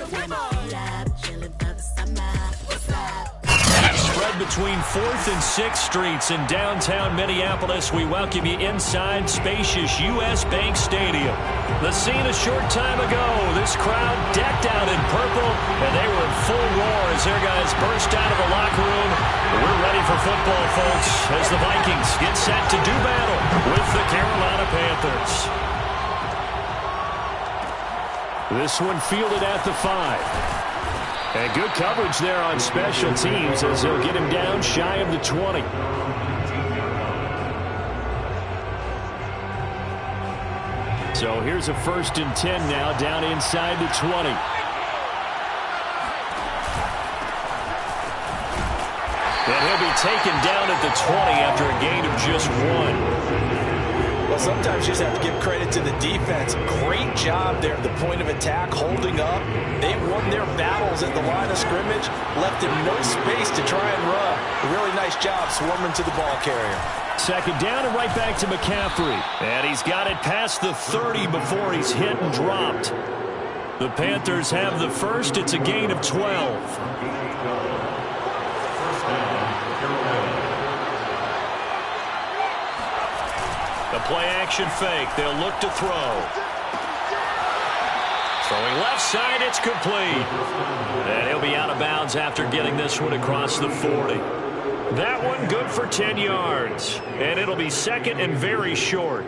Spread between 4th and 6th Streets in downtown Minneapolis. We welcome you inside spacious U.S. Bank Stadium. The scene a short time ago. This crowd decked out in purple, and they were in full roar as their guys burst out of the locker room. We're ready for football, folks, as the Vikings get set to do battle with the Carolina Panthers. This one fielded at the 5. And good coverage there on special teams as they'll get him down shy of the 20. So here's a 1st and 10 now down inside the 20. And he'll be taken down at the 20 after a gain of just 1. Well, sometimes you just have to give credit to the defense. Great job there at the point of attack, holding up. They won their battles at the line of scrimmage, left him no space to try and run. A really nice job swarming to the ball carrier. 2nd down and right back to McCaffrey. And he's got it past the 30 before he's hit and dropped. The Panthers have the first. It's a gain of 12. The play-action fake. They'll look to throw. Throwing left side, it's complete. And he'll be out of bounds after getting this one across the 40. That one good for 10 yards. And it'll be 2nd and very short.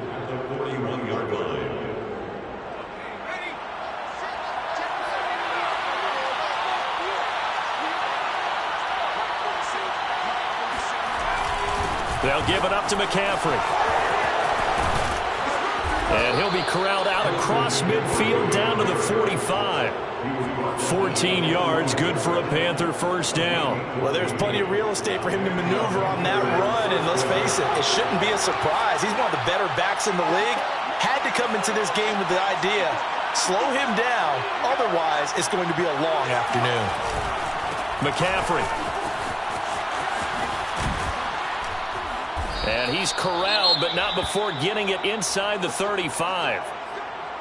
They'll give it up to McCaffrey. And he'll be corralled out across midfield down to the 45. 14 yards, good for a Panther 1st down. Well, there's plenty of real estate for him to maneuver on that run, and let's face it, it shouldn't be a surprise. He's one of the better backs in the league. Had to come into this game with the idea, slow him down, otherwise it's going to be a long afternoon. McCaffrey. And he's corralled, but not before getting it inside the 35.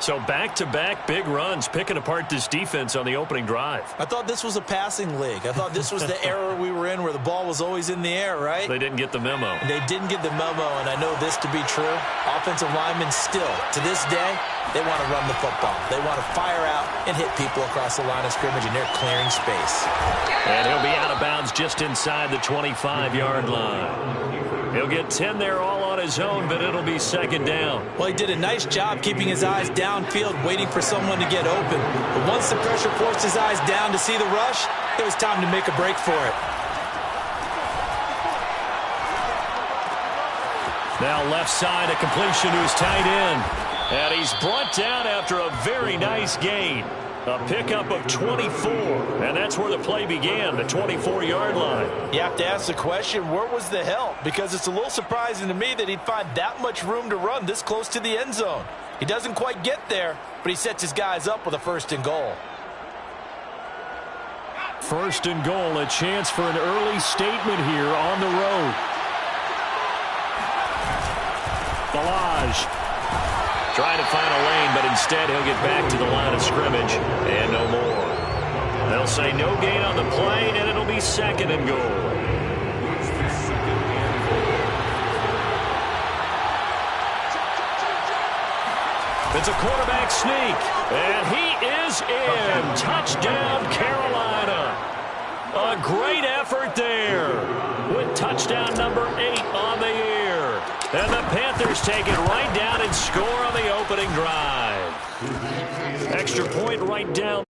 So back-to-back big runs, picking apart this defense on the opening drive. I thought this was a passing league. I thought this was the era we were in where the ball was always in the air, right? They didn't get the memo. They didn't get the memo, and I know this to be true. Offensive linemen still, to this day, they want to run the football. They want to fire out and hit people across the line of scrimmage, and they're clearing space. And he'll be out of bounds just inside the 25-yard line. He'll get 10 there all on his own, but it'll be 2nd down. Well, he did a nice job keeping his eyes downfield, waiting for someone to get open. But once the pressure forced his eyes down to see the rush, it was time to make a break for it. Now left side, a completion to his tight end. And he's brought down after a very nice gain. A pickup of 24, and that's where the play began, the 24-yard line. You have to ask the question, where was the help? Because it's a little surprising to me that he'd find that much room to run this close to the end zone. He doesn't quite get there, but he sets his guys up with a 1st and goal. 1st and goal, a chance for an early statement here on the road. Balaj. Trying to find a lane, but instead he'll get back to the line of scrimmage, and no more. They'll say no gain on the play, and it'll be 2nd and goal. It's a quarterback sneak, and he is in. Touchdown, Carolina. A great effort there with touchdown number 8 on the year. And the Panthers take it right down and score on the opening drive. Extra point right down.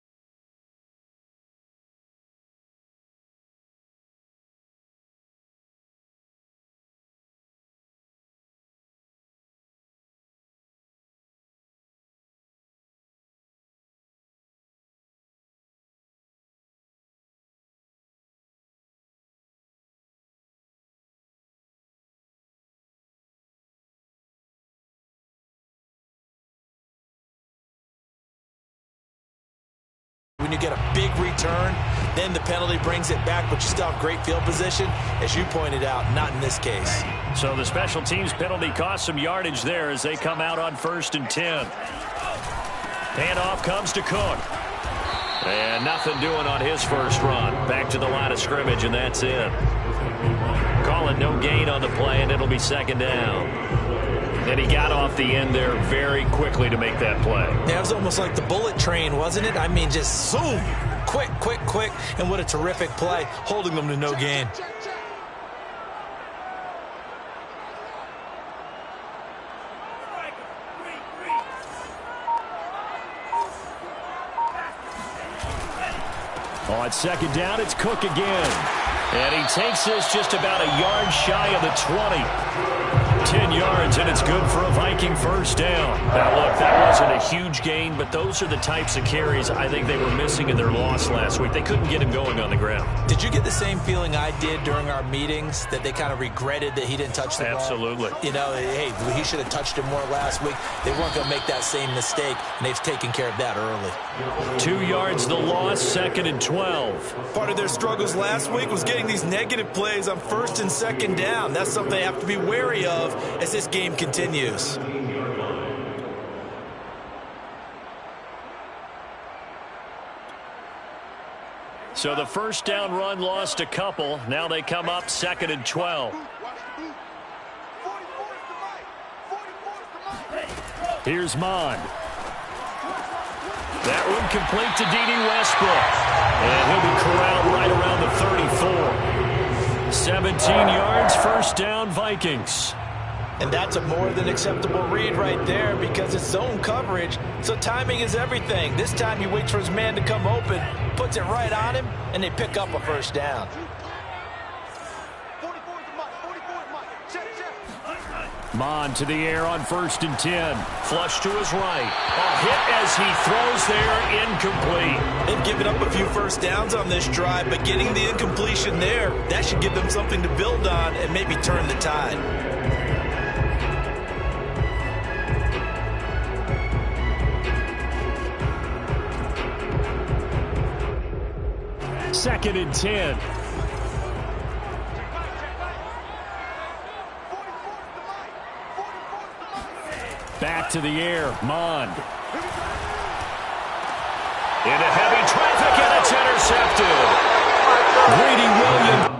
When you get a big return, then the penalty brings it back, but you still have great field position. As you pointed out, not in this case. So the special teams penalty cost some yardage there as they come out on 1st and 10. Handoff comes to Cook. And nothing doing on his first run. Back to the line of scrimmage, and that's it. Call it no gain on the play, and it'll be second down. And he got off the end there very quickly to make that play. Yeah, it was almost like the bullet train, wasn't it? I mean, just zoom. Quick, quick, quick. And what a terrific play, holding them to no gain. On second down, it's Cook again. And he takes this just about a yard shy of the 20. 10 yards, and it's good for a Viking first down. Now, look, that wasn't a huge gain, but those are the types of carries I think they were missing in their loss last week. They couldn't get him going on the ground. Did you get the same feeling I did during our meetings, that they kind of regretted that he didn't touch the ball? Absolutely. You know, hey, he should have touched it more last week. They weren't going to make that same mistake, and they've taken care of that early. 2 yards the loss, second and 12. Part of their struggles last week was getting these negative plays on first and second down. That's something they have to be wary of as this game continues. So the first down run lost a couple. Now they come up second and 12. Here's Mond. That one complete to D.D. Westbrook. And he'll be corralled right around the 34. 17 yards, first down, Vikings. And that's a more than acceptable read right there because it's zone coverage, so timing is everything. This time he waits for his man to come open, puts it right on him, and they pick up a first down. Mond to the air on first and 10. Flush to his right. A hit as he throws there, incomplete. They've given up a few first downs on this drive, but getting the incompletion there, that should give them something to build on and maybe turn the tide. Second and 10. Back to the air, Mond. Into heavy traffic, and it's intercepted. Grady Williams.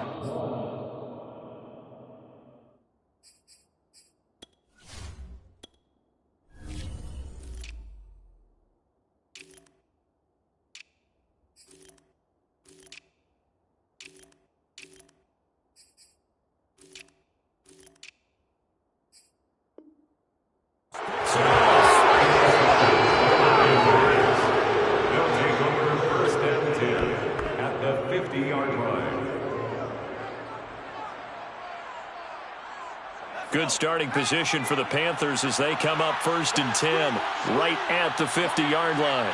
Good starting position for the Panthers as they come up first and 10, right at the 50-yard line.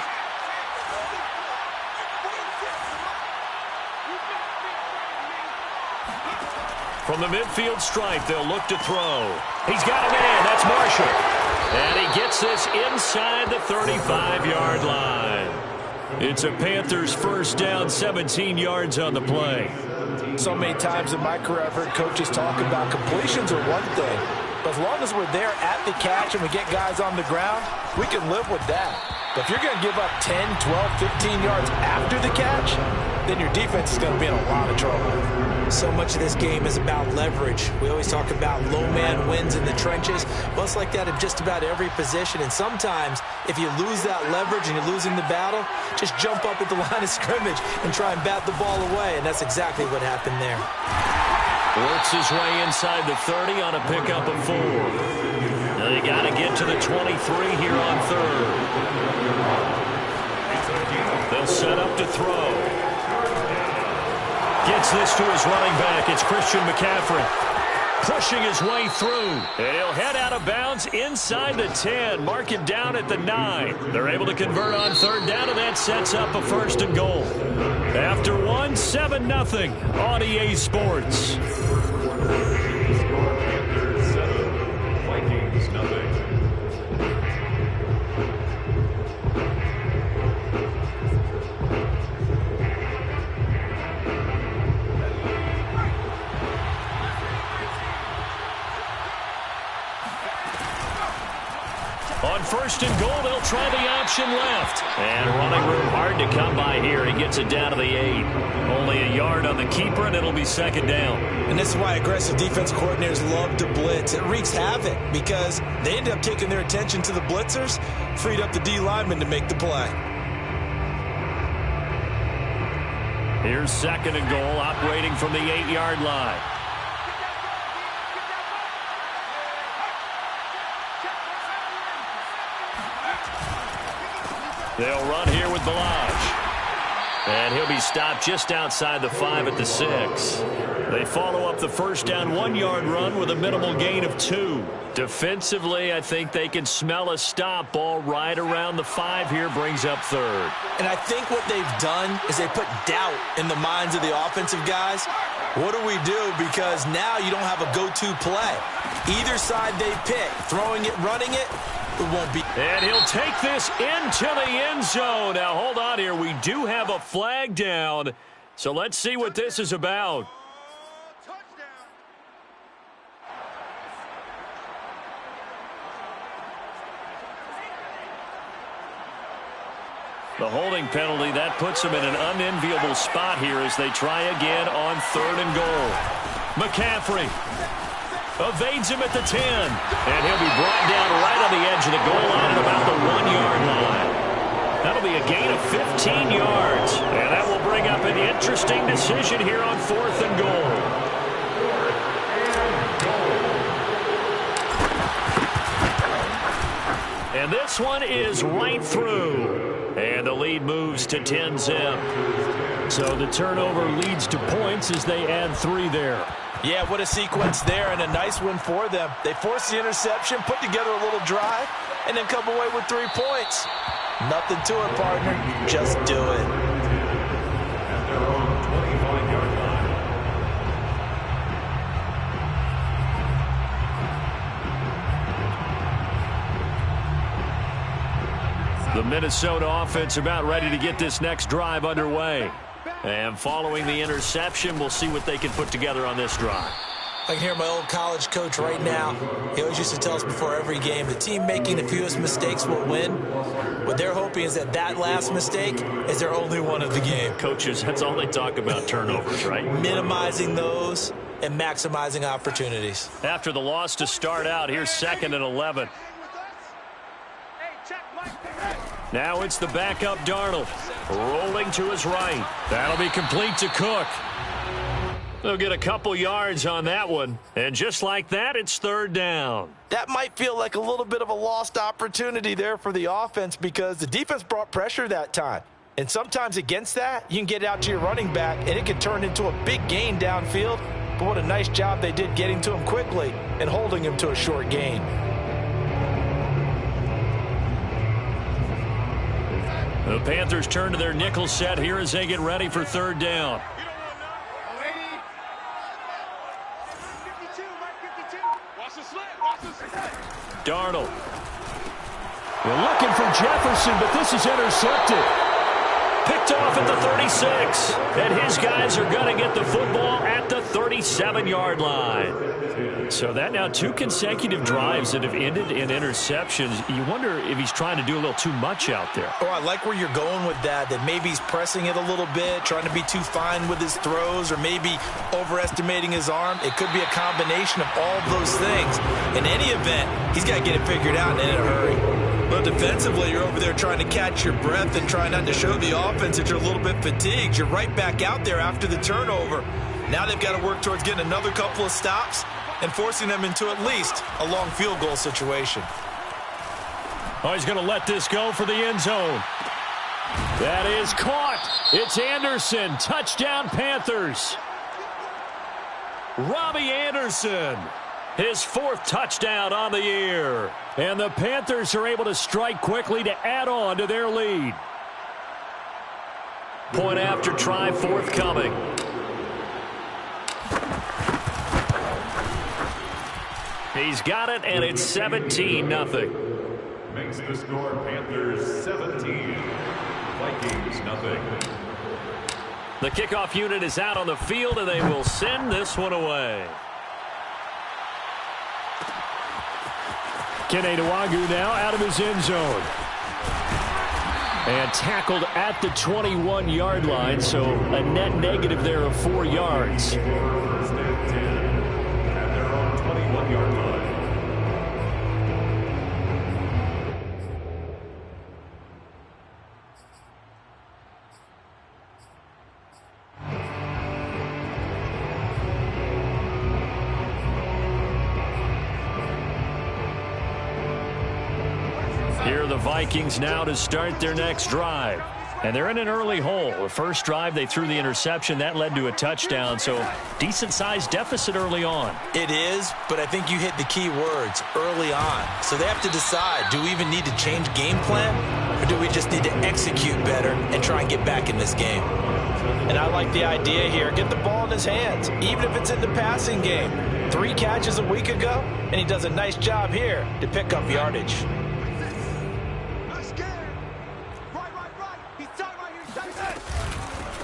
From the midfield stripe, they'll look to throw. He's got a man. That's Marshall. And he gets this inside the 35-yard line. It's a Panthers first down, 17 yards on the play. So many times in my career I've heard coaches talk about completions are one thing, but as long as we're there at the catch and we get guys on the ground, we can live with that. But if you're going to give up 10, 12, 15 yards after the catch, then your defense is going to be in a lot of trouble. So much of this game is about leverage. We always talk about low man wins in the trenches. Well, it's like that in just about every position. And sometimes, if you lose that leverage and you're losing the battle, just jump up at the line of scrimmage and try and bat the ball away. And that's exactly what happened there. Works his way inside the 30 on a pickup of 4. Now you got to get to the 23 here on third. They'll set up to throw. Gets this to his running back. It's Christian McCaffrey. Pushing his way through. And he'll head out of bounds inside the 10. Mark it down at the 9. They're able to convert on third down, and that sets up a first and goal. After one, 7-0 on EA Sports. first and goal. They'll try the option left. And running room hard to come by here. He gets it down to the 8. Only a yard on the keeper, and it'll be second down. And this is why aggressive defense coordinators love to blitz. It wreaks havoc because they end up taking their attention to the blitzers, freed up the D lineman to make the play. Here's second and goal, operating from the 8-yard line. They'll run here with Balaj. And he'll be stopped just outside the 5 at the 6. They follow up the first down 1-yard run with a minimal gain of 2. Defensively, I think they can smell a stop. Ball right around the 5 here, brings up third. And I think what they've done is they put doubt in the minds of the offensive guys. What do we do? Because now you don't have a go-to play. Either side they pick, throwing it, running it, it won't be. And he'll take this into the end zone. Now, hold on here. We do have a flag down. So let's see what this is about. The holding penalty, that puts them in an unenviable spot here as they try again on third and goal. McCaffrey evades him at the 10. And he'll be brought down right on the edge of the goal line at about the 1-yard line. That'll be a gain of 15 yards. And that will bring up an interesting decision here on fourth and goal. And this one is right through. And the lead moves to 10-zip. So the turnover leads to points as they add 3 there. Yeah, what a sequence there, and a nice win for them. They forced the interception, put together a little drive, and then come away with 3 points. Nothing to it, partner. Just do it. The Minnesota offense about ready to get this next drive underway. And following the interception, we'll see what they can put together on this drive. I can hear my old college coach right now. He always used to tell us before every game, the team making the fewest mistakes will win. What they're hoping is that last mistake is their only one of the game. Coaches, that's all they talk about, turnovers, right? Minimizing those and maximizing opportunities. After the loss to start out, here's second and 11. Now it's the backup Darnold, rolling to his right. That'll be complete to Cook. They'll get a couple yards on that one. And just like that, it's third down. That might feel like a little bit of a lost opportunity there for the offense because the defense brought pressure that time. And sometimes against that, you can get it out to your running back, and it can turn into a big gain downfield. But what a nice job they did getting to him quickly and holding him to a short gain. The Panthers turn to their nickel set here as they get ready for third down. Darnold. We're looking for Jefferson, but this is intercepted. Picked off at the 36. And his guys are going to get the football at the 37-yard line. So that now 2 consecutive drives that have ended in interceptions. You wonder if he's trying to do a little too much out there. Oh, I like where you're going with that maybe he's pressing it a little bit, trying to be too fine with his throws, or maybe overestimating his arm. It could be a combination of all of those things. In any event, he's got to get it figured out and in a hurry. But defensively, you're over there trying to catch your breath and trying not to show the offense that you're a little bit fatigued. You're right back out there after the turnover. Now they've got to work towards getting another couple of stops and forcing them into at least a long field goal situation. Oh, he's going to let this go for the end zone. That is caught. It's Anderson. Touchdown, Panthers. Robbie Anderson. His 4th touchdown on the year. And the Panthers are able to strike quickly to add on to their lead. Point after try forthcoming. He's got it, and it's 17-0. Makes the score Panthers 17, Vikings nothing. The kickoff unit is out on the field, and they will send this one away. Kene Nwangwu now out of his end zone. And tackled at the 21-yard line, so a net negative there of 4 yards. First and 10 at their own 21-yard line. Here are the Vikings now to start their next drive. And they're in an early hole. The first drive, they threw the interception. That led to a touchdown, so decent-sized deficit early on. It is, but I think you hit the key words, early on. So they have to decide, do we even need to change game plan, or do we just need to execute better and try and get back in this game? And I like the idea here. Get the ball in his hands, even if it's in the passing game. 3 catches a week ago, and he does a nice job here to pick up yardage.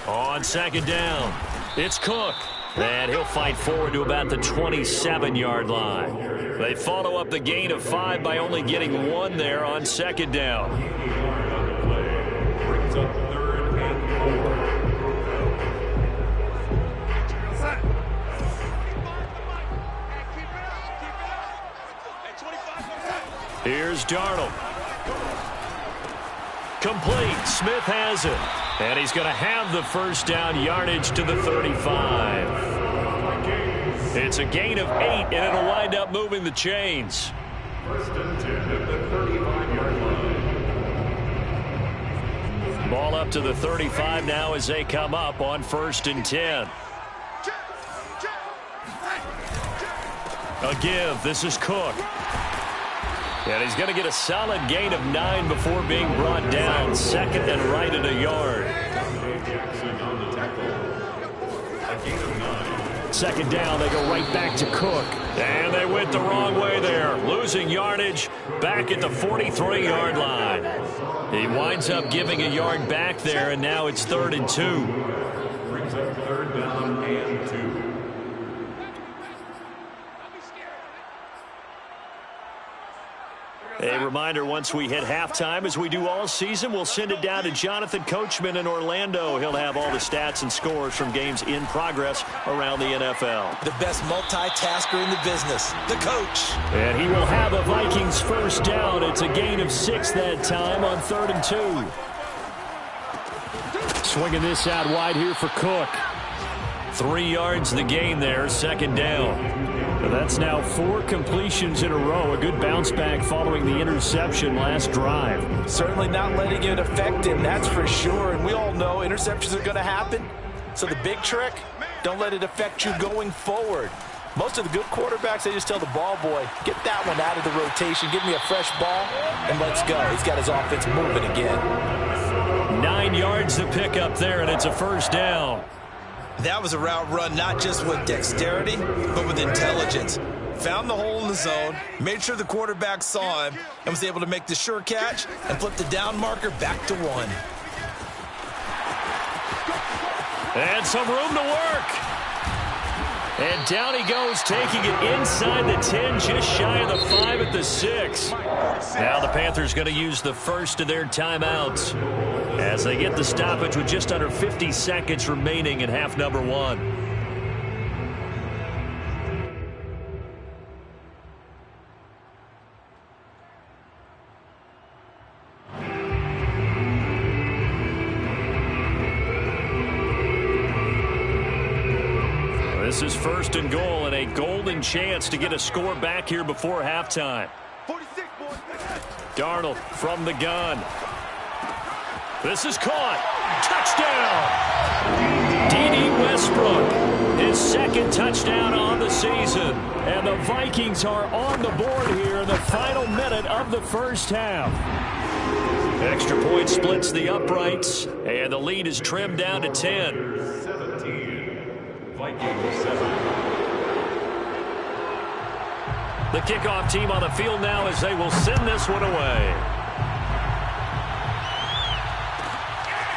On second down, it's Cook. And he'll fight forward to about the 27-yard line. They follow up the gain of 5 by only getting 1 there on second down. Brings up 3rd and 4. Here's Darnold. Complete. Smith has it. And he's going to have the first down, yardage to the 35. It's a gain of 8, and it'll wind up moving the chains. First and 10 at the 35-yard line. Ball up to the 35 now as they come up on 1st and 10. A give. This is Cook. And he's going to get a solid gain of 9 before being brought down. 2nd and right at a yard. Jackson on the tackle. A gain of 9. 2nd down, they go right back to Cook. And they went the wrong way there. Losing yardage back at the 43-yard line. He winds up giving a yard back there, and now it's 3rd and 2. Brings up 3rd down and 2. A reminder, once we hit halftime, as we do all season, we'll send it down to Jonathan Coachman in Orlando. He'll have all the stats and scores from games in progress around the NFL. The best multitasker in the business, the coach. And he will have a Vikings first down. It's a gain of 6 that time on 3rd and 2. Swinging this out wide here for Cook. 3 yards the gain there, 2nd down. That's now 4 completions in a row. A good bounce back following the interception last drive. Certainly not letting it affect him, that's for sure. And we all know interceptions are going to happen. So the big trick, don't let it affect you going forward. Most of the good quarterbacks, they just tell the ball boy, get that one out of the rotation, give me a fresh ball, and let's go. He's got his offense moving again. 9 yards to pick up there, and it's a first down. That was a route run not just with dexterity, but with intelligence. Found the hole in the zone, made sure the quarterback saw him, and was able to make the sure catch and flip the down marker back to 1. And some room to work. And down he goes, taking it inside the 10, just shy of the 5 at the 6. Now the Panthers going to use the first of their timeouts as they get the stoppage with just under 50 seconds remaining in half number 1. This is 1st and goal and a golden chance to get a score back here before halftime. Darnold from the gun. This is caught. Touchdown! D.D. Westbrook, his 2nd touchdown on the season. And the Vikings are on the board here in the final minute of the first half. Extra point splits the uprights, and the lead is trimmed down to 10. 17. Vikings 7. The kickoff team on the field now as they will send this one away.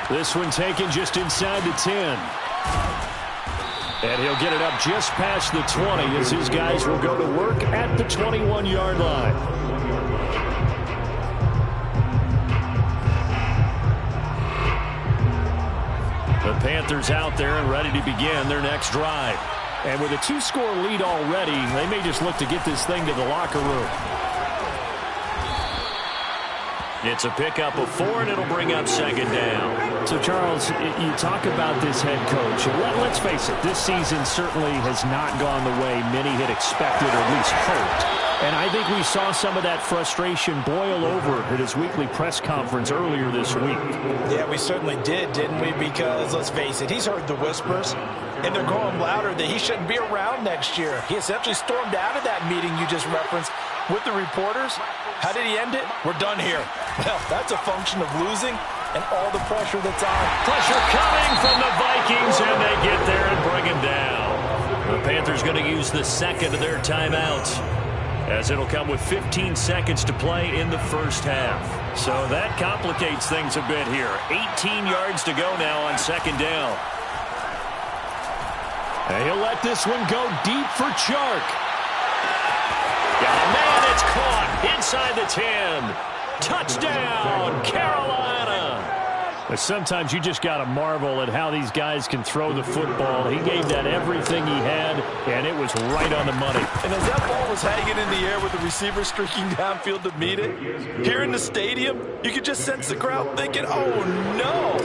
This one taken just inside the 10. And he'll get it up just past the 20 as his guys will go to work at the 21-yard line. The Panthers out there and ready to begin their next drive. And with a 2-score lead already, they may just look to get this thing to the locker room. It's a pickup of 4, and it'll bring up second down. So, Charles, you talk about this head coach. Let's face it, this season certainly has not gone the way many had expected or at least hoped. And I think we saw some of that frustration boil over at his weekly press conference earlier this week. Yeah, we certainly did, didn't we? Because, let's face it, he's heard the whispers, and they're growing louder that he shouldn't be around next year. He essentially stormed out of that meeting you just referenced with the reporters. How did he end it? We're done here. Well, that's a function of losing and all the pressure that's on. Pressure coming from the Vikings, and they get there and bring him down. The Panthers going to use the second of their timeouts, as it'll come with 15 seconds to play in the first half. So that complicates things a bit here. 18 yards to go now on second down. And he'll let this one go deep for Chark. Oh, man, it's caught inside the 10. Touchdown, Carolina. But sometimes you just got to marvel at how these guys can throw the football. He gave that everything he had, and it was right on the money. And as that ball was hanging in the air with the receiver streaking downfield to meet it, here in the stadium, you could just sense the crowd thinking, oh, no.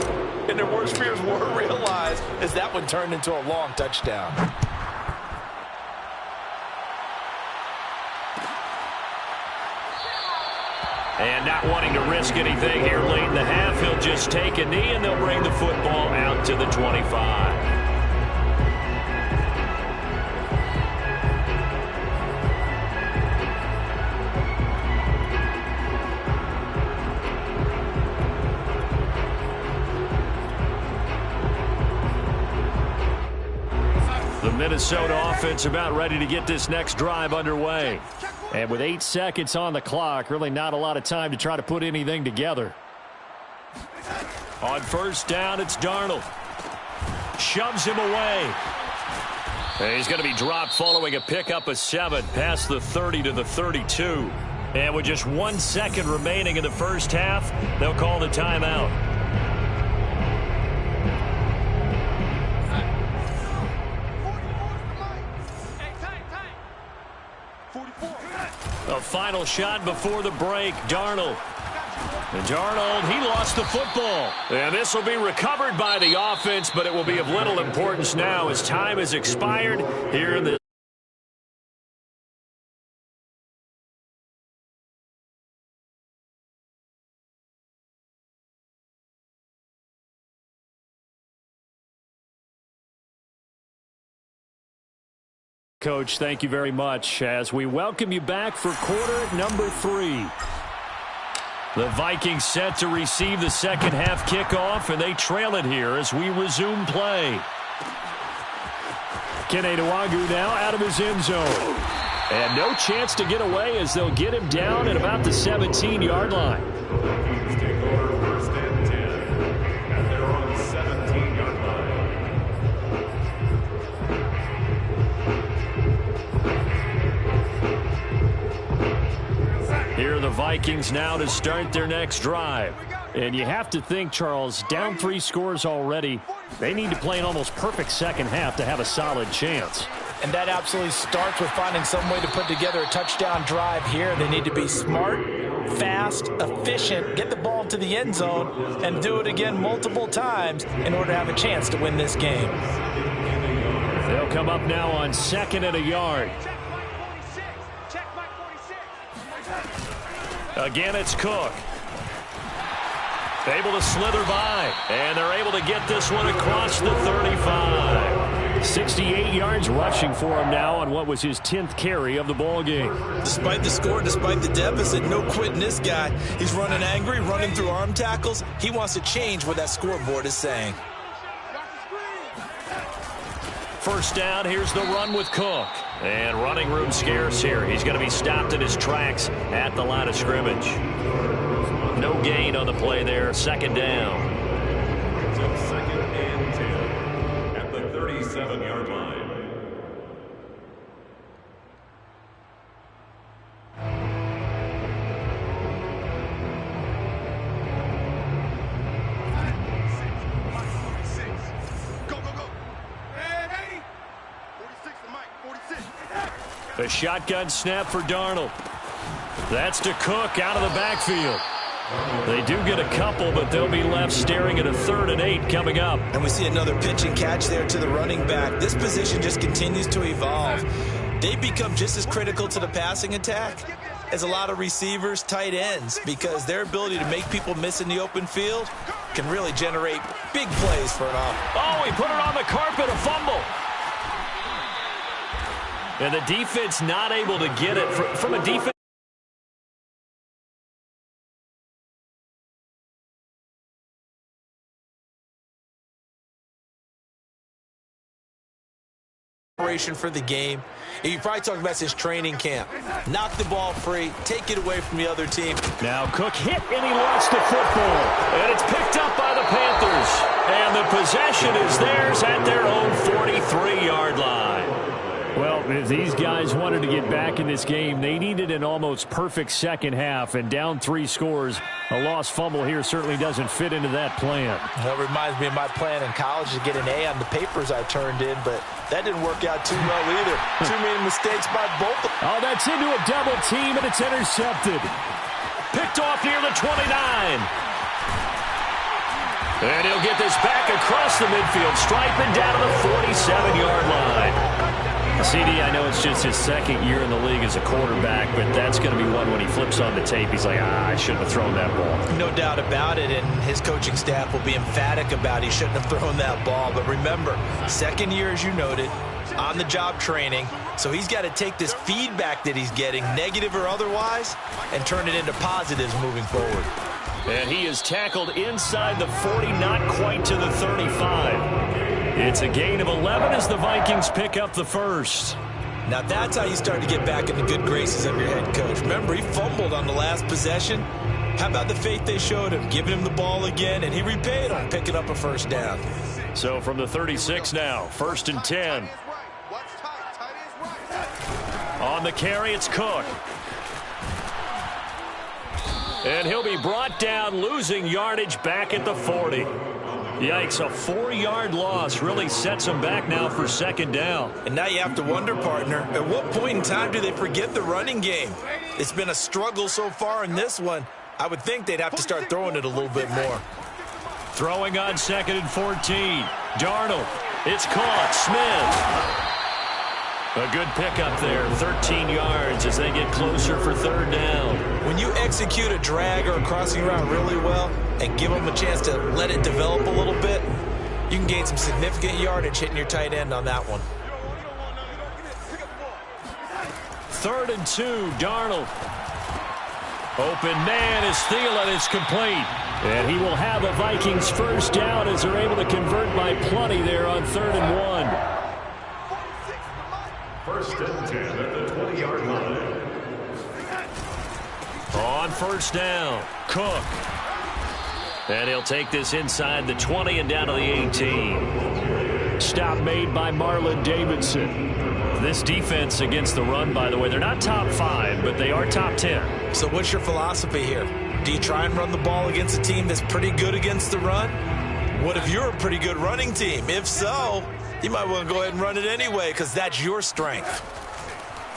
And their worst fears were realized as that one turned into a long touchdown. And not wanting to risk anything here late in the half, he'll just take a knee, and they'll bring the football out to the 25. The Minnesota offense about ready to get this next drive underway. And with 8 seconds on the clock, really not a lot of time to try to put anything together. On first down, it's Darnold. Shoves him away. And he's going to be dropped following a pickup of 7 past the 30 to the 32. And with just 1 second remaining in the first half, they'll call the timeout. A final shot before the break, Darnold. And Darnold, he lost the football. And this will be recovered by the offense, but it will be of little importance now as time has expired here in the Coach, thank you very much as we welcome you back for quarter number 3. The Vikings set to receive the second half kickoff, and they trail it here as we resume play. Kene Nwangwu now out of his end zone. And no chance to get away as they'll get him down at about the 17-yard line. Vikings take over first and 10 at their own 17-yard line. Here are the Vikings now to start their next drive. And you have to think, Charles, down 3 scores already. They need to play an almost perfect second half to have a solid chance. And that absolutely starts with finding some way to put together a touchdown drive here. They need to be smart, fast, efficient, get the ball to the end zone, and do it again multiple times in order to have a chance to win this game. They'll come up now on 2nd and a yard. Again, it's Cook. Able to slither by, and they're able to get this one across the 35. 68 yards rushing for him now on what was his 10th carry of the ball game. Despite the score, despite the deficit, no quitting this guy. He's running angry, running through arm tackles. He wants to change what that scoreboard is saying. First down, here's the run with Cook. And running room scarce here. He's going to be stopped in his tracks at the line of scrimmage. No gain on the play there. Second down. Until second and 10 at the 37-yard line. A shotgun snap for Darnold. That's to Cook out of the backfield. They do get a couple, but they'll be left staring at a 3rd and 8 coming up. And we see another pitch and catch there to the running back. This position just continues to evolve. They become just as critical to the passing attack as a lot of receivers, tight ends, because their ability to make people miss in the open field can really generate big plays for an offense. Oh, he put it on the carpet, a fumble. And the defense not able to get it from a defense. For the game. You probably talked about his training camp. Knock the ball free, take it away from the other team. Now Cook hit and he lost the football. And it's picked up by the Panthers. And the possession is theirs at their own 43-yard line. Well, if these guys wanted to get back in this game, they needed an almost perfect second half, and down 3 scores. A lost fumble here certainly doesn't fit into that plan. That reminds me of my plan in college to get an A on the papers I turned in, but that didn't work out too well either. Too many mistakes by both of them. Oh, that's into a double team, and it's intercepted. Picked off near the 29. And he'll get this back across the midfield stripe and down to the 47-yard line. CD, I know it's just his 2nd year in the league as a quarterback, but that's going to be one when he flips on the tape. He's like, I shouldn't have thrown that ball. No doubt about it, and his coaching staff will be emphatic about he shouldn't have thrown that ball. But remember, 2nd year, as you noted, on-the-job training. So he's got to take this feedback that he's getting, negative or otherwise, and turn it into positives moving forward. And he is tackled inside the 40, not quite to the 35. It's a gain of 11 as the Vikings pick up the first. Now that's how you start to get back in the good graces of your head coach. Remember, he fumbled on the last possession. How about the faith they showed him, giving him the ball again, and he repaid on picking up a first down. So from the 36 now, 1st and 10. On the carry, it's Cook. And he'll be brought down, losing yardage back at the 40. Yikes, a 4-yard loss really sets him back now for 2nd down. And now you have to wonder, partner, at what point in time do they forget the running game? It's been a struggle so far in this one. I would think they'd have to start throwing it a little bit more. Throwing on 2nd and 14. Darnold. It's caught. Smith. A good pickup there. 13 yards as they get closer for 3rd down. When you execute a drag or a crossing route really well and give them a chance to let it develop a little bit, you can gain some significant yardage hitting your tight end on that one. 3rd and 2. Darnold. Open man is Thielen. It's complete. And he will have a Vikings first down as they're able to convert by plenty there on 3rd and 1. 1st and 10 at the 20-yard line. On 1st down, Cook. And he'll take this inside the 20 and down to the 18. Stop made by Marlon Davidson. This defense against the run, by the way, they're not top 5, but they are top 10. So what's your philosophy here? Do you try and run the ball against a team that's pretty good against the run? What if you're a pretty good running team? If so, you might want to go ahead and run it anyway because that's your strength.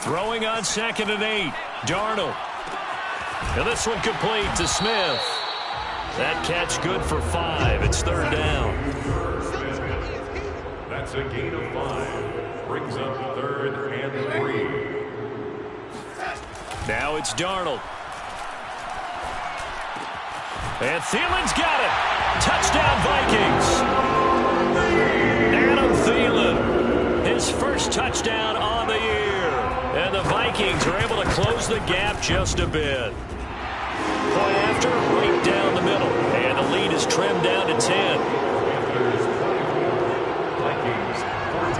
Throwing on 2nd and 8. Darnold. And this one complete to Smith. That catch good for 5. It's 3rd down. That's a gain of 5. Brings up 3rd and 3. Now it's Darnold. And Thielen's got it. Touchdown Vikings. Adam Thielen, his first touchdown on the year. And the Vikings are able to close the gap just a bit. Point after, right down the middle. And the lead is trimmed down to 10.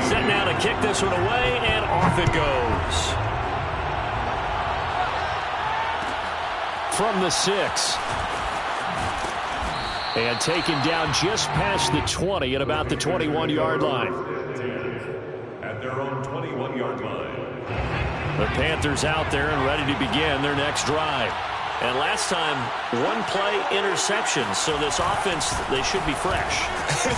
Set now to kick this one away, and off it goes. From the 6. And taken down just past the 20 at about the 21-yard line. At their own 21-yard line. The Panthers out there and ready to begin their next drive. And last time, 1-play interception, so this offense, they should be fresh.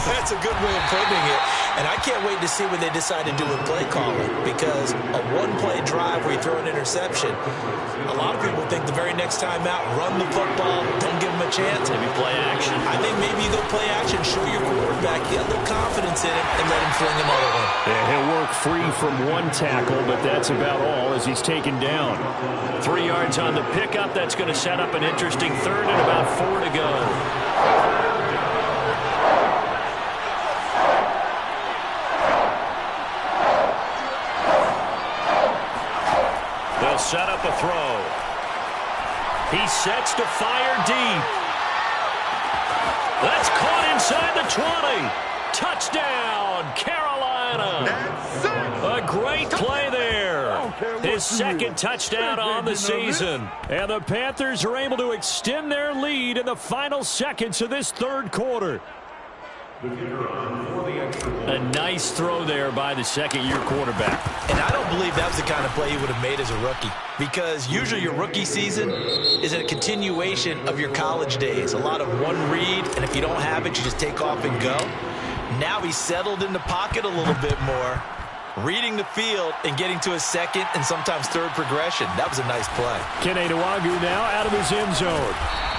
That's a good way of putting it. And I can't wait to see what they decide to do with play calling, because a one-play drive where you throw an interception, a lot of people think the very next time out, run the football, don't give them a chance. Maybe play action. I think maybe you go play action, show your quarterback, get a little confidence in him, and let him fling another one. Yeah, he'll work free from one tackle, but that's about all as he's taken down. 3 yards on the pickup. That's going to set up an interesting third and about 4 to go. They'll set up a throw. He sets to fire deep. That's caught inside the 20. Touchdown, Carolina. A great play there. His second touchdown on the season. And the Panthers are able to extend their lead in the final seconds of this third quarter. A nice throw there by the second-year quarterback. And I don't believe that was the kind of play he would have made as a rookie, because usually your rookie season is a continuation of your college days. A lot of one read, and if you don't have it, you just take off and go. Now he's settled in the pocket a little bit more, reading the field and getting to a second and sometimes third progression. That was a nice play. Kene Nwangwu now out of his end zone.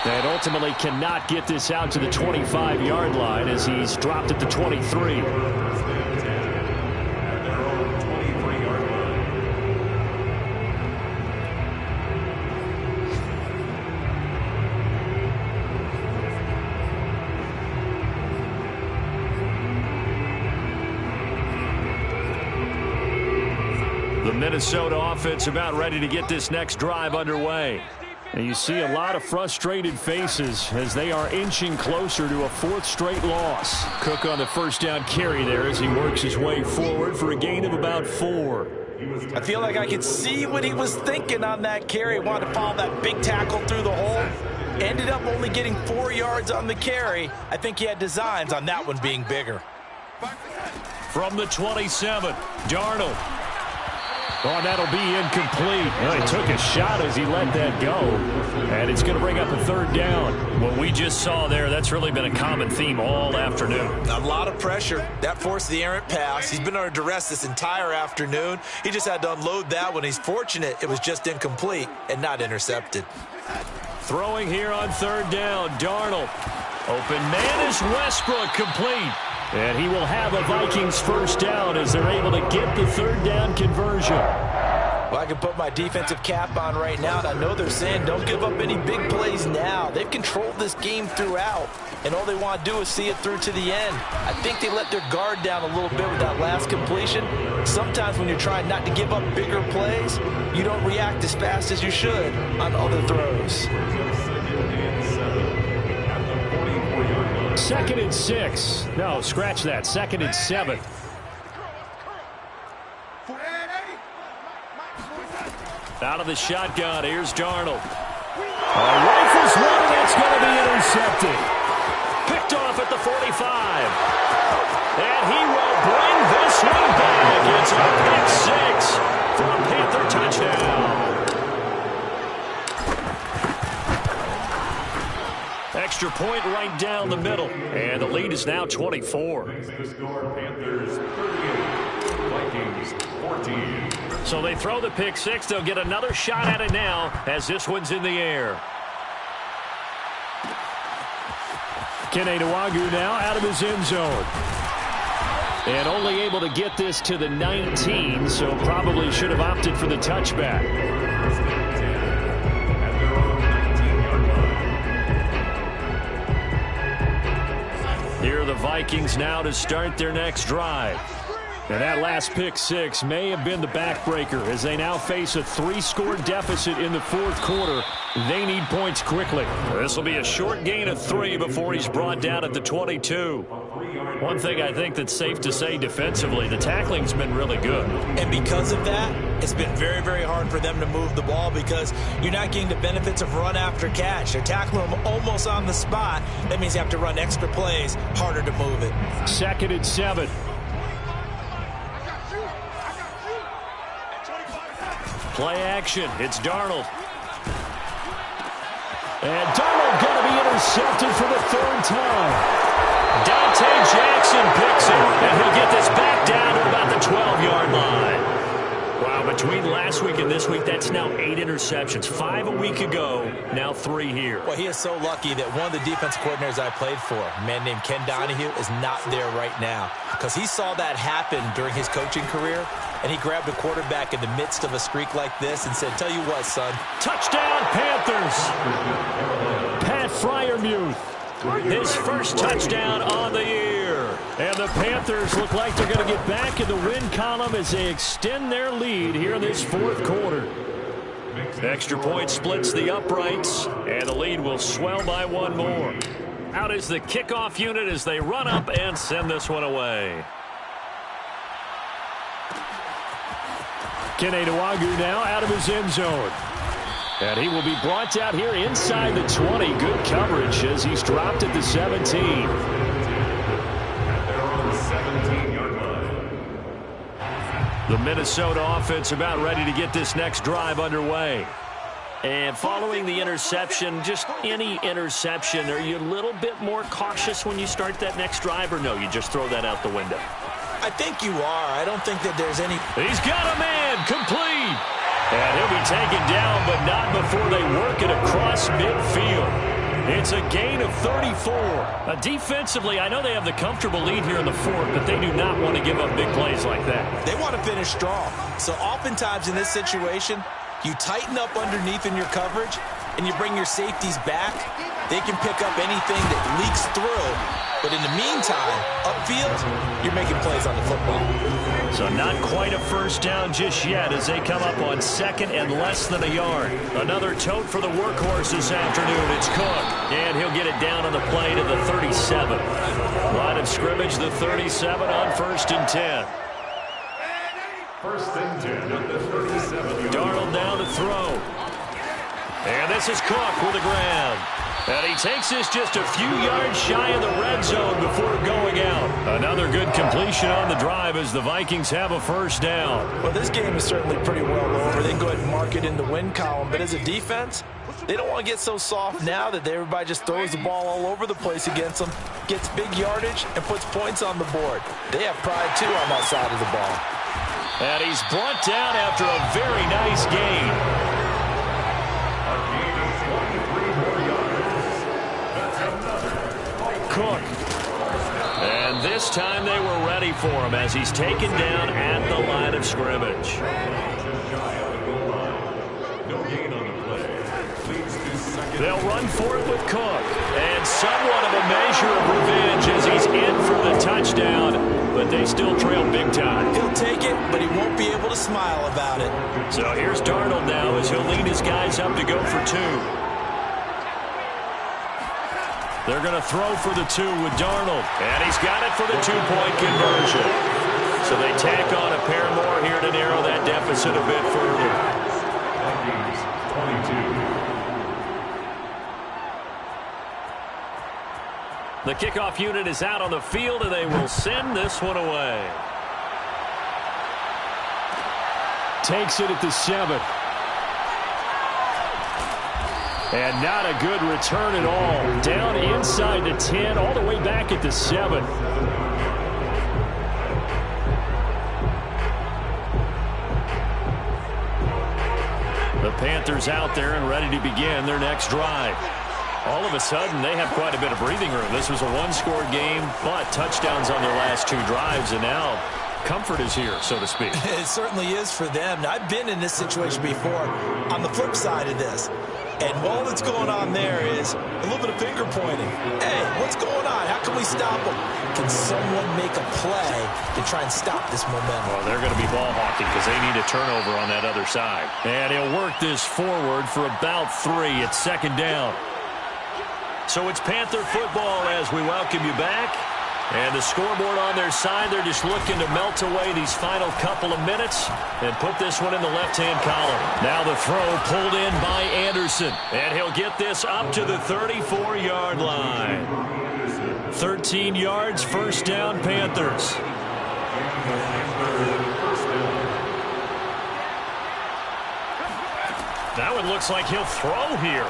And ultimately cannot get this out to the 25-yard line as he's dropped at the 23. The Minnesota offense about ready to get this next drive underway. And you see a lot of frustrated faces as they are inching closer to a fourth straight loss. Cook on the first down carry there as he works his way forward for a gain of about 4. I feel like I could see what he was thinking on that carry. Wanted to follow that big tackle through the hole. Ended up only getting 4 yards on the carry. I think he had designs on that one being bigger. From the 27, Darnold. Oh, that'll be incomplete. Well, he took a shot as he let that go. And it's going to bring up a third down. What we just saw there, that's really been a common theme all afternoon. A lot of pressure. That forced the errant pass. He's been under duress this entire afternoon. He just had to unload that one. He's fortunate it was just incomplete and not intercepted. Throwing here on third down, Darnold. Open man is Westbrook, complete. And he will have a Vikings first down as they're able to get the third down conversion. Well, I can put my defensive cap on right now, and I know they're saying don't give up any big plays now. They've controlled this game throughout, and all they want to do is see it through to the end. I think they let their guard down a little bit with that last completion. Sometimes when you're trying not to give up bigger plays, you don't react as fast as you should on other throws. 2nd and 6. No, scratch that. 2nd and 7. Out of the shotgun, here's Darnold. Rifles one, and that's going to be intercepted. Picked off at the 45. And he will bring this one back. It's a pick 6 for a Panther touchdown. Extra point right down the middle. And the lead is now 24. Panthers 38, Vikings 14. So they throw the pick 6. They'll get another shot at it now as this one's in the air. Kene Nwangwu now out of his end zone. And only able to get this to the 19, so probably should have opted for the touchback. Here are the Vikings now to start their next drive. And that last pick 6 may have been the backbreaker as they now face a 3-score deficit in the fourth quarter. They need points quickly. This will be a short gain of 3 before he's brought down at the 22. One thing I think that's safe to say defensively, the tackling's been really good. And because of that, it's been very, very hard for them to move the ball because you're not getting the benefits of run after catch. They're tackling them almost on the spot. That means you have to run extra plays, harder to move it. 2nd and 7. Play action. It's Darnold. And Darnold going to be intercepted for the 3rd time. Dante Jackson picks it, and he'll get this week and this week, that's now 8 interceptions. 5 a week ago, now 3 here. Well, he is so lucky that one of the defensive coordinators I played for, a man named Ken Donahue, is not there right now, because he saw that happen during his coaching career, and he grabbed a quarterback in the midst of a streak like this and said, tell you what, son. Touchdown, Panthers. Pat Freiermuth. His first touchdown on the year. And the Panthers look like they're going to get back in the win column as they extend their lead here in this fourth quarter. Extra point splits the uprights, and the lead will swell by 1 more. Out is the kickoff unit as they run up and send this one away. Kene Nwangwu now out of his end zone. And he will be brought out here inside the 20. Good coverage as he's dropped at the 17. They're on the 17-yard line. The Minnesota offense about ready to get this next drive underway. And following the interception, just any interception, are you a little bit more cautious when you start that next drive, or no, you just throw that out the window? I think you are. I don't think that there's any... He's got a man, complete. And he'll be taken down, but not before they work it across midfield. It's a gain of 34. Defensively, I know they have the comfortable lead here in the fourth, but they do not want to give up big plays like that. They want to finish strong. So oftentimes in this situation, you tighten up underneath in your coverage, and you bring your safeties back. They can pick up anything that leaks through. But in the meantime, upfield, you're making plays on the football. So not quite a first down just yet as they come up on second and less than a yard. Another tote for the workhorse this afternoon. It's Cook. And he'll get it down on the play to the 37. Line of scrimmage, the 37 on 1st and 10. 1st and 10 at the 37. Darnold down to throw. And this is Cook with the grab. And he takes this just a few yards shy of the red zone before going out. Another good completion on the drive as the Vikings have a first down. Well, this game is certainly pretty well over. They can go ahead and mark it in the win column. But as a defense, they don't want to get so soft now that everybody just throws the ball all over the place against them, gets big yardage, and puts points on the board. They have pride, too, on that side of the ball. And he's brought down after a very nice gain. Cook. And this time they were ready for him as he's taken down at the line of scrimmage. They'll run for it with Cook. And somewhat of a measure of revenge as he's in for the touchdown. But they still trail big time. He'll take it, but he won't be able to smile about it. So here's Darnold now as he'll lead his guys up to go for 2. They're going to throw for the 2 with Darnold. And he's got it for the 2-point conversion. So they tack on a pair more here to narrow that deficit a bit further. 22. The kickoff unit is out on the field, and they will send this one away. Takes it at the 7. And not a good return at all. Down inside the 10, all the way back at the 7. The Panthers out there and ready to begin their next drive. All of a sudden, they have quite a bit of breathing room. This was a one-score game, but touchdowns on their last 2 drives, and now comfort is here, so to speak. It certainly is for them. Now, I've been in this situation before on the flip side of this. And all that's going on there is a little bit of finger pointing. Hey, what's going on? How can we stop them? Can someone make a play to try and stop this momentum? Well, they're going to be ball hawking because they need a turnover on that other side. And he'll work this forward for about 3. It's 2nd down. So it's Panther football as we welcome you back. And the scoreboard on their side, they're just looking to melt away these final couple of minutes and put this one in the left-hand column. Now the throw pulled in by Anderson. And he'll get this up to the 34-yard line. 13 yards, 1st down, Panthers. That one looks like he'll throw here.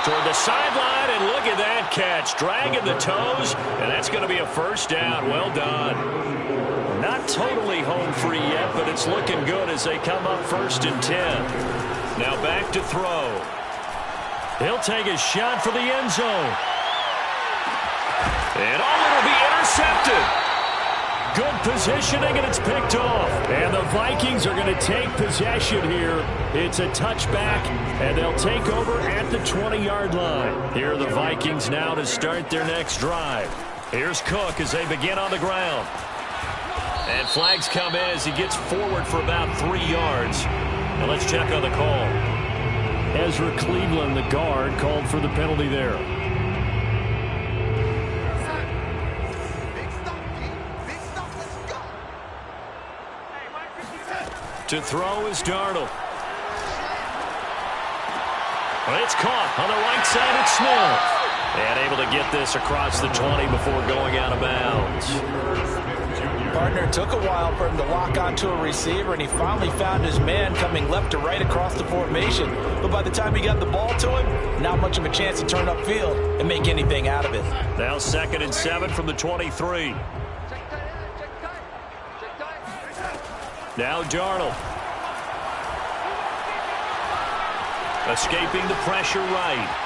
Toward the sideline, and look at that catch. Dragging the toes, and that's going to be a first down. Well done. Not totally home free yet, but it's looking good as they come up 1st and 10. Now back to throw. He'll take a shot for the end zone. And it'll be intercepted. Good positioning, and it's picked off. And the Vikings are going to take possession here. It's a touchback, and they'll take over at the 20-yard line. Here are the Vikings now to start their next drive. Here's Cook as they begin on the ground. And flags come in as he gets forward for about 3 yards. Now let's check on the call. Ezra Cleveland, the guard, called for the penalty there. To throw is Darnold. Well, it's caught on the right side. It's Smith. And able to get this across the 20 before going out of bounds. Partner took a while for him to lock onto a receiver, and he finally found his man coming left to right across the formation. But by the time he got the ball to him, not much of a chance to turn upfield and make anything out of it. Now 2nd and 7 from the 23. Now Darnold. Escaping the pressure right.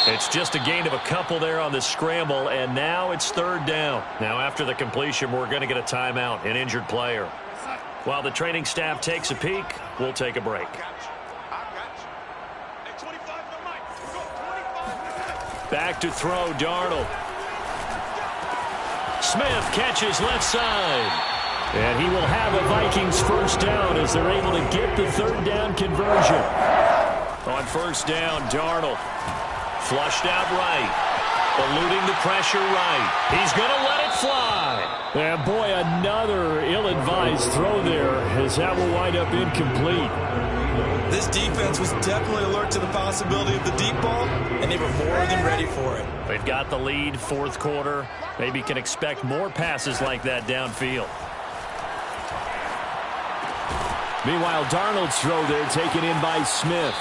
It's just a gain of a couple there on the scramble, and now it's 3rd down. Now after the completion, we're going to get a timeout, an injured player. While the training staff takes a peek, we'll take a break. Back to throw, Darnold. Smith catches left side. And he will have a Vikings first down as they're able to get the 3rd down conversion. On 1st down, Darnold. Flushed out right. Eluding the pressure right. He's going to let it fly. And boy, another ill-advised throw there as that will wind up incomplete. This defense was definitely alert to the possibility of the deep ball, and they were more than ready for it. They've got the lead, 4th quarter. Maybe can expect more passes like that downfield. Meanwhile, Darnold's throw there taken in by Smith.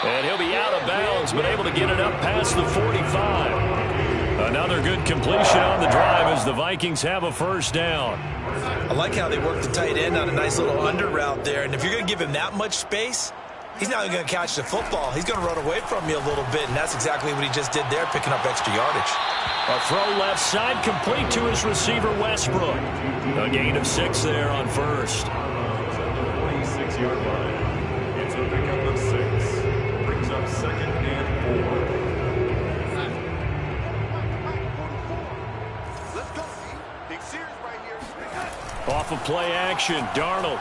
And he'll be out of bounds, but able to get it up past the 45. Another good completion on the drive as the Vikings have a first down. I like how they work the tight end on a nice little under route there. And if you're going to give him that much space, he's not going to catch the football. He's going to run away from you a little bit, and that's exactly what he just did there, picking up extra yardage. A throw left side complete to his receiver, Westbrook. A gain of 6 there on 1st. 26-yard line. It's a pickup of 6. Brings up 2nd and 4. Let's go, Big Sears right here. Off of play action, Darnold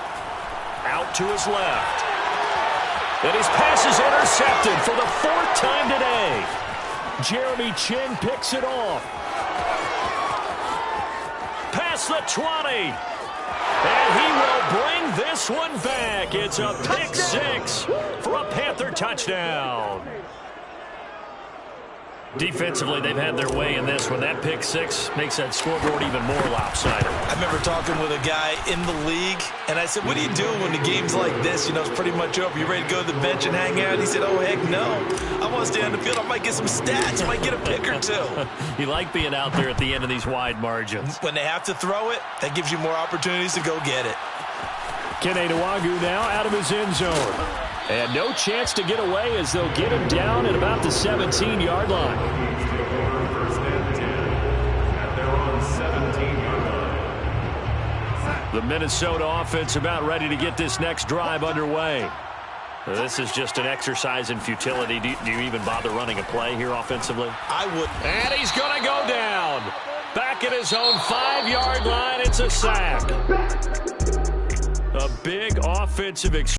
out to his left. And his pass is intercepted for the 4th time today. Jeremy Chinn picks it off. Past the 20. And he will bring this one back. It's a pick 6 for a Panther touchdown. Defensively, they've had their way in this one. That pick 6 makes that scoreboard even more lopsided. I remember talking with a guy in the league, and I said, what do you do when the game's like this? You know, it's pretty much over. You ready to go to the bench and hang out? He said, oh, heck no. I want to stay on the field. I might get some stats. I might get a pick or 2. You like being out there at the end of these wide margins. When they have to throw it, that gives you more opportunities to go get it. Kene Nwangwu now out of his end zone. And no chance to get away as they'll get him down at about the 17-yard line. First and 10 at their own 17-yard line. The Minnesota offense about ready to get this next drive underway. This is just an exercise in futility. Do you even bother running a play here offensively? I would. And he's going to go down. Back at his own 5-yard line. It's a sack. A big offensive